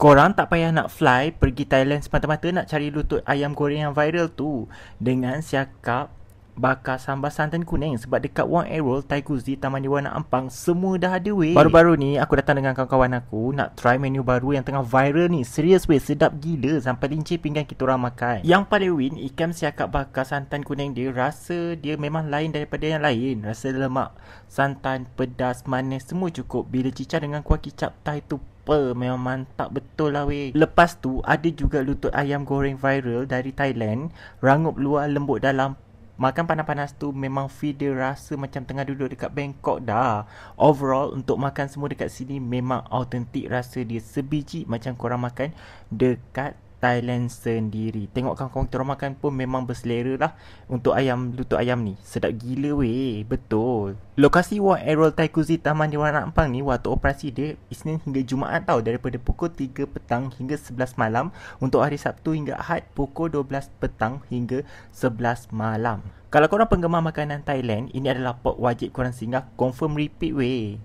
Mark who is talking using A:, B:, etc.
A: Korang tak payah nak fly pergi Thailand semata-mata nak cari lutut ayam goreng yang viral tu dengan siakap bakar sambal santan kuning, sebab dekat Wang Errol, Thai Cuisine, Taman Warna Ampang semua dah ada weh. Baru-baru ni aku datang dengan kawan-kawan aku nak try menu baru yang tengah viral ni. Serius weh, sedap gila sampai lincir pinggan kita orang makan. Yang paling win, ikan siakap bakar santan kuning dia, rasa dia memang lain daripada yang lain. Rasa lemak, santan, pedas, manis semua cukup. Bila cicah dengan kuah kicap Thai tu memang mantap betul lah weh. Lepas tu ada juga lutut ayam goreng viral dari Thailand, rangup luar lembut dalam. Makan panas-panas tu memang feel dia rasa macam tengah duduk dekat Bangkok dah. Overall untuk makan semua dekat sini memang autentik rasa dia, sebiji macam korang makan dekat Thailand sendiri. Tengok kawan-kawan kita orang makan pun memang berselera lah. Untuk lutut ayam ni sedap gila weh, betul. Lokasi Wang Errol Thai Cuisine Taman Warna Ampang ni waktu operasi dia Isnin hingga Jumaat tau, daripada pukul 3 petang hingga 11 malam. Untuk hari Sabtu hingga Ahad pukul 12 petang hingga 11 malam. Kalau korang penggemar makanan Thailand, ini adalah spot wajib korang singgah, confirm repeat weh.